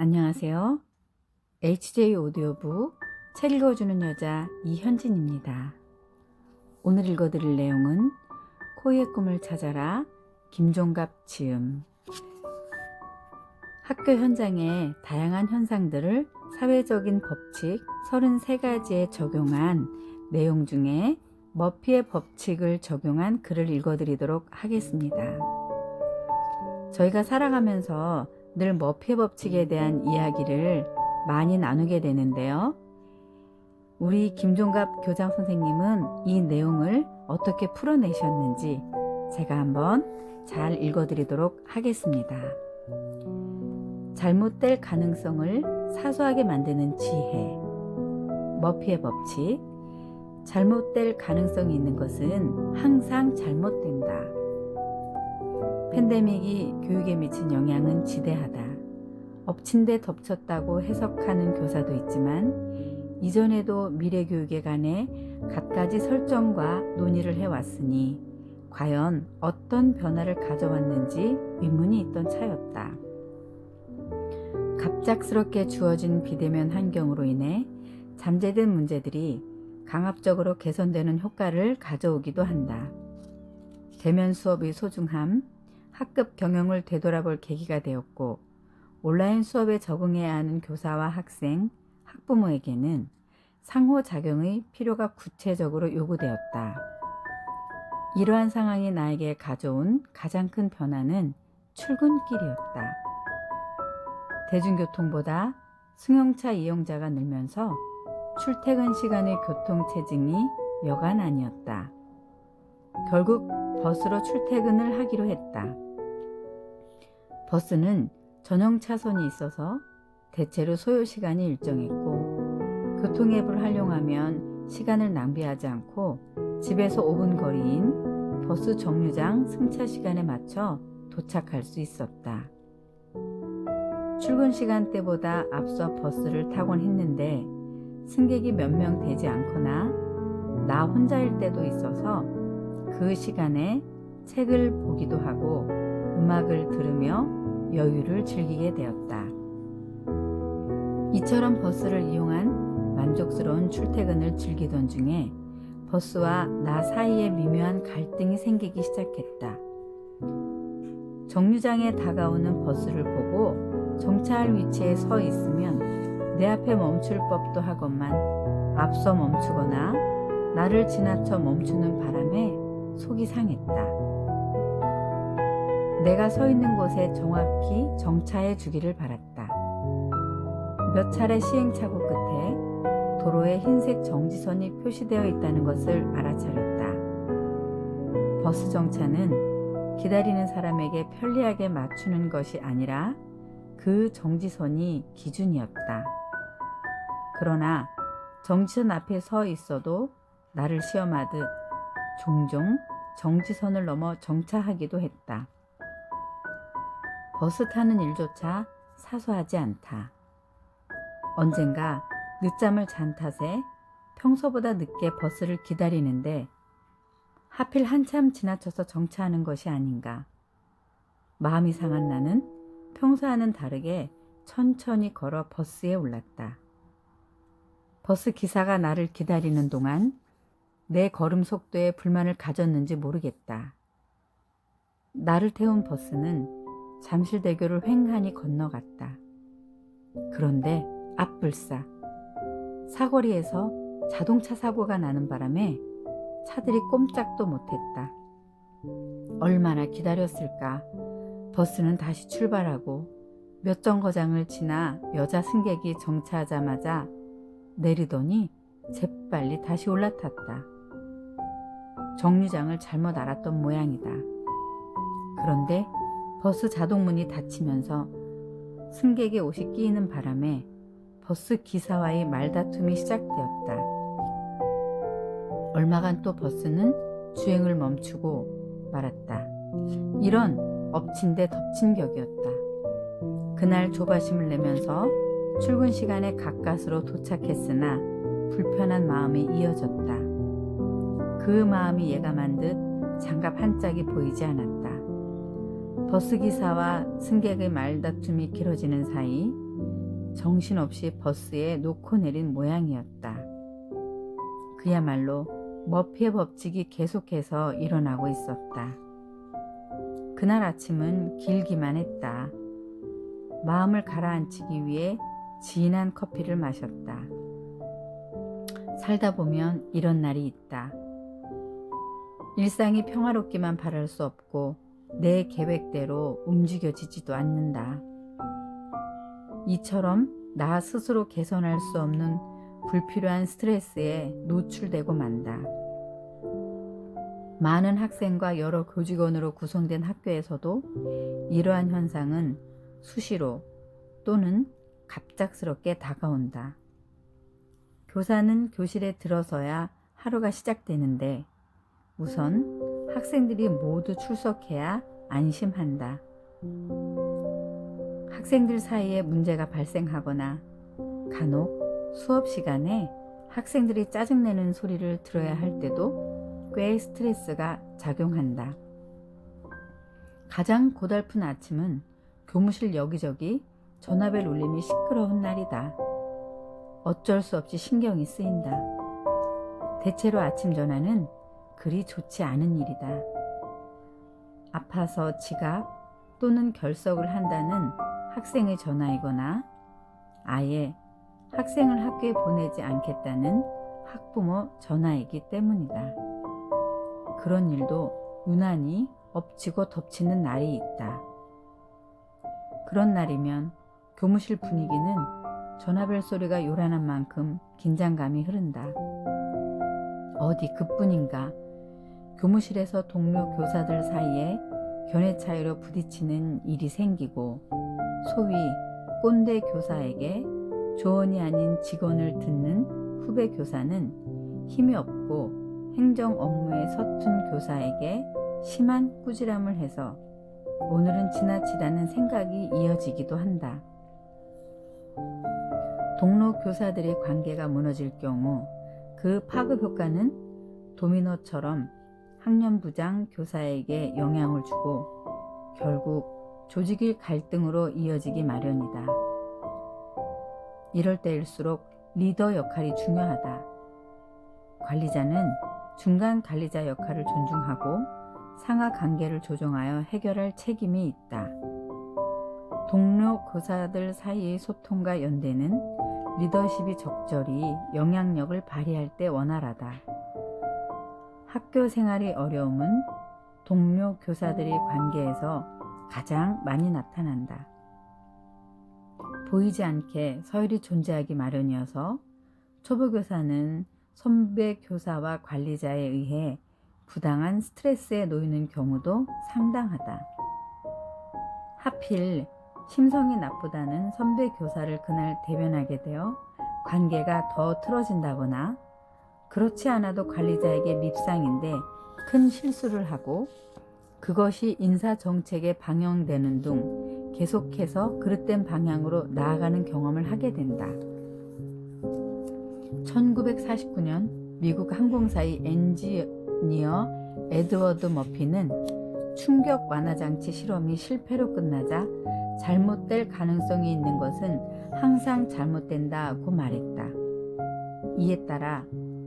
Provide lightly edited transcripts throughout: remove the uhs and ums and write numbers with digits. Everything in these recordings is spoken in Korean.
안녕하세요. HJ 오디오북 책 읽어주는 여자 이현진입니다. 오늘 읽어드릴 내용은 코의 꿈을 찾아라 김종갑 지음. 학교 현장의 다양한 현상들을 사회적인 법칙 33가지에 적용한 내용 중에 머피의 법칙을 적용한 글을 읽어드리도록 하겠습니다. 저희가 살아가면서 늘 머피의 법칙에 대한 이야기를 많이 나누게 되는데요. 우리 김종갑 교장 선생님은 이 내용을 어떻게 풀어내셨는지 제가 한번 잘 읽어드리도록 하겠습니다. 잘못될 가능성을 사소하게 만드는 지혜. 머피의 법칙. 잘못될 가능성이 있는 것은 항상 잘못된다. 팬데믹이 교육에 미친 영향은 지대하다. 엎친 데 덮쳤다고 해석하는 교사도 있지만 이전에도 미래교육에 관해 갖가지 설정과 논의를 해왔으니 과연 어떤 변화를 가져왔는지 의문이 있던 차였다. 갑작스럽게 주어진 비대면 환경으로 인해 잠재된 문제들이 강압적으로 개선되는 효과를 가져오기도 한다. 대면 수업의 소중함, 학급 경영을 되돌아볼 계기가 되었고 온라인 수업에 적응해야 하는 교사와 학생, 학부모에게는 상호작용의 필요가 구체적으로 요구되었다. 이러한 상황이 나에게 가져온 가장 큰 변화는 출근길이었다. 대중교통보다 승용차 이용자가 늘면서 출퇴근 시간의 교통체증이 여간 아니었다. 결국 버스로 출퇴근을 하기로 했다. 버스는 전용 차선이 있어서 대체로 소요시간이 일정했고 교통앱을 활용하면 시간을 낭비하지 않고 집에서 5분 거리인 버스 정류장 승차 시간에 맞춰 도착할 수 있었다. 출근 시간대보다 앞서 버스를 타곤 했는데 승객이 몇 명 되지 않거나 나 혼자일 때도 있어서 그 시간에 책을 보기도 하고 음악을 들으며 여유를 즐기게 되었다. 이처럼 버스를 이용한 만족스러운 출퇴근을 즐기던 중에 버스와 나 사이에 미묘한 갈등이 생기기 시작했다. 정류장에 다가오는 버스를 보고 정차할 위치에 서 있으면 내 앞에 멈출 법도 하건만 앞서 멈추거나 나를 지나쳐 멈추는 바람에 속이 상했다. 내가 서 있는 곳에 정확히 정차해 주기를 바랐다. 몇 차례 시행착오 끝에 도로에 흰색 정지선이 표시되어 있다는 것을 알아차렸다. 버스 정차는 기다리는 사람에게 편리하게 맞추는 것이 아니라 그 정지선이 기준이었다. 그러나 정지선 앞에 서 있어도 나를 시험하듯 종종 정지선을 넘어 정차하기도 했다. 버스 타는 일조차 사소하지 않다. 언젠가 늦잠을 잔 탓에 평소보다 늦게 버스를 기다리는데 하필 한참 지나쳐서 정차하는 것이 아닌가. 마음이 상한 나는 평소와는 다르게 천천히 걸어 버스에 올랐다. 버스 기사가 나를 기다리는 동안 내 걸음 속도에 불만을 가졌는지 모르겠다. 나를 태운 버스는 잠실대교를 횡하니 건너갔다. 그런데 앞불싸 사거리에서 자동차 사고가 나는 바람에 차들이 꼼짝도 못했다. 얼마나 기다렸을까. 버스는 다시 출발하고 몇 정거장을 지나 여자 승객이 정차하자마자 내리더니 재빨리 다시 올라탔다. 정류장을 잘못 알았던 모양이다. 그런데 버스 자동문이 닫히면서 승객의 옷이 끼이는 바람에 버스 기사와의 말다툼이 시작되었다. 얼마간 또 버스는 주행을 멈추고 말았다. 이런 엎친 데 덮친 격이었다. 그날 조바심을 내면서 출근 시간에 가까스로 도착했으나 불편한 마음이 이어졌다. 그 마음이 예감한 듯 장갑 한 짝이 보이지 않았다. 버스기사와 승객의 말다툼이 길어지는 사이 정신없이 버스에 놓고 내린 모양이었다. 그야말로 머피의 법칙이 계속해서 일어나고 있었다. 그날 아침은 길기만 했다. 마음을 가라앉히기 위해 진한 커피를 마셨다. 살다 보면 이런 날이 있다. 일상이 평화롭기만 바랄 수 없고 내 계획대로 움직여지지도 않는다. 이처럼 나 스스로 개선할 수 없는 불필요한 스트레스에 노출되고 만다. 많은 학생과 여러 교직원으로 구성된 학교에서도 이러한 현상은 수시로 또는 갑작스럽게 다가온다. 교사는 교실에 들어서야 하루가 시작되는데 우선 학생들이 모두 출석해야 안심한다. 학생들 사이에 문제가 발생하거나 간혹 수업 시간에 학생들이 짜증내는 소리를 들어야 할 때도 꽤 스트레스가 작용한다. 가장 고달픈 아침은 교무실 여기저기 전화벨 울림이 시끄러운 날이다. 어쩔 수 없이 신경이 쓰인다. 대체로 아침 전화는 그리 좋지 않은 일이다. 아파서 지각 또는 결석을 한다는 학생의 전화이거나 아예 학생을 학교에 보내지 않겠다는 학부모 전화이기 때문이다. 그런 일도 유난히 엎치고 덮치는 날이 있다. 그런 날이면 교무실 분위기는 전화벨 소리가 요란한 만큼 긴장감이 흐른다. 어디 그뿐인가 교무실에서 동료 교사들 사이에 견해 차이로 부딪히는 일이 생기고 소위 꼰대 교사에게 조언이 아닌 직언을 듣는 후배 교사는 힘이 없고 행정 업무에 서툰 교사에게 심한 꾸지람을 해서 오늘은 지나치다는 생각이 이어지기도 한다. 동료 교사들의 관계가 무너질 경우 그 파급 효과는 도미노처럼 학년부장 교사에게 영향을 주고 결국 조직의 갈등으로 이어지기 마련이다. 이럴 때일수록 리더 역할이 중요하다. 관리자는 중간 관리자 역할을 존중하고 상하 관계를 조정하여 해결할 책임이 있다. 동료 교사들 사이의 소통과 연대는 리더십이 적절히 영향력을 발휘할 때 원활하다. 학교 생활의 어려움은 동료 교사들의 관계에서 가장 많이 나타난다. 보이지 않게 서열이 존재하기 마련이어서 초보교사는 선배 교사와 관리자에 의해 부당한 스트레스에 놓이는 경우도 상당하다. 하필 심성이 나쁘다는 선배 교사를 그날 대변하게 되어 관계가 더 틀어진다거나 그렇지 않아도 관리자에게 밉상인데 큰 실수를 하고 그것이 인사정책에 반영되는 등 계속해서 그릇된 방향으로 나아가는 경험을 하게 된다. 1949년 미국 항공사의 엔지니어 에드워드 머피는 충격 완화 장치 실험이 실패로 끝나자 잘못될 가능성이 있는 것은 항상 잘못된다고 말했다. 이에 따라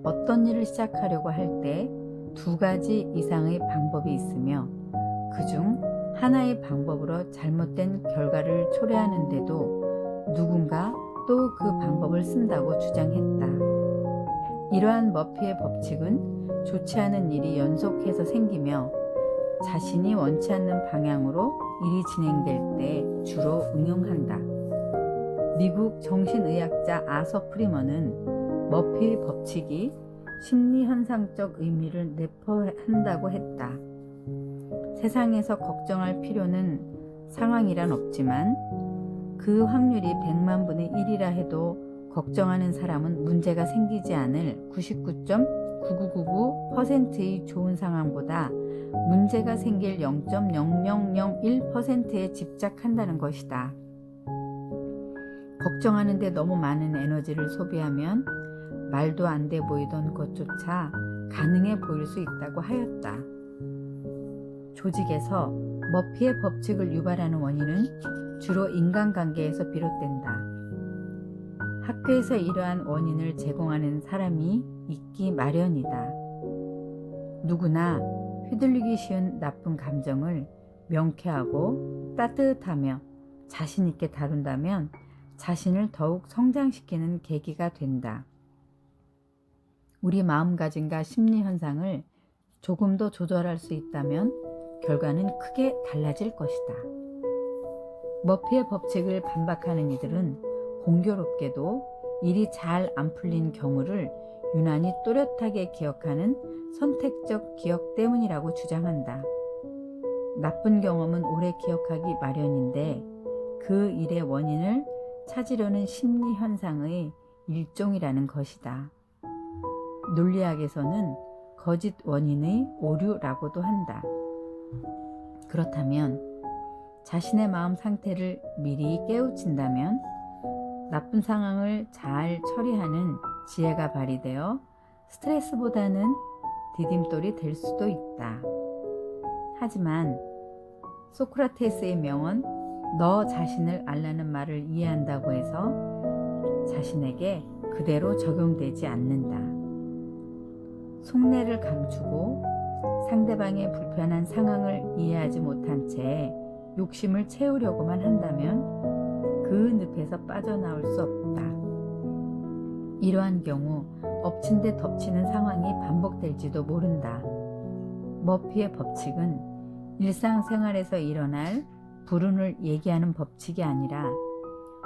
어떤 일을 시작하려고 할 때 2가지 이상의 방법이 있으며 그중 하나의 방법으로 잘못된 결과를 초래하는데도 누군가 또 그 방법을 쓴다고 주장했다. 이러한 머피의 법칙은 좋지 않은 일이 연속해서 생기며 자신이 원치 않는 방향으로 일이 진행될 때 주로 응용한다. 미국 정신의학자 아서 프리먼은 머피의 법칙이 심리현상적 의미를 내포한다고 했다. 세상에서 걱정할 필요는 상황이란 없지만 그 확률이 100만 분의 1이라 해도 걱정하는 사람은 문제가 생기지 않을 99.9999%의 좋은 상황보다 문제가 생길 0.0001%에 집착한다는 것이다. 걱정하는데 너무 많은 에너지를 소비하면 말도 안 돼 보이던 것조차 가능해 보일 수 있다고 하였다. 조직에서 머피의 법칙을 유발하는 원인은 주로 인간관계에서 비롯된다. 학교에서 이러한 원인을 제공하는 사람이 있기 마련이다. 누구나 휘둘리기 쉬운 나쁜 감정을 명쾌하고 따뜻하며 자신 있게 다룬다면 자신을 더욱 성장시키는 계기가 된다. 우리 마음가짐과 심리 현상을 조금 더 조절할 수 있다면 결과는 크게 달라질 것이다. 머피의 법칙을 반박하는 이들은 공교롭게도 일이 잘 안 풀린 경우를 유난히 또렷하게 기억하는 선택적 기억 때문이라고 주장한다. 나쁜 경험은 오래 기억하기 마련인데 그 일의 원인을 찾으려는 심리 현상의 일종이라는 것이다. 논리학에서는 거짓 원인의 오류라고도 한다. 그렇다면 자신의 마음 상태를 미리 깨우친다면 나쁜 상황을 잘 처리하는 지혜가 발휘되어 스트레스보다는 디딤돌이 될 수도 있다. 하지만 소크라테스의 명언 너 자신을 알라는 말을 이해한다고 해서 자신에게 그대로 적용되지 않는다. 속내를 감추고 상대방의 불편한 상황을 이해하지 못한 채 욕심을 채우려고만 한다면 그 늪에서 빠져나올 수 없다. 이러한 경우 엎친 데 덮치는 상황이 반복될지도 모른다. 머피의 법칙은 일상생활에서 일어날 불운을 얘기하는 법칙이 아니라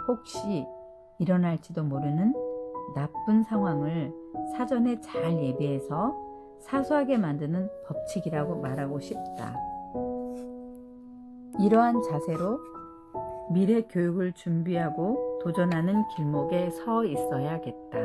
혹시 일어날지도 모르는 나쁜 상황을 사전에 잘 예비해서 사소하게 만드는 법칙이라고 말하고 싶다. 이러한 자세로 미래 교육을 준비하고 도전하는 길목에 서 있어야겠다.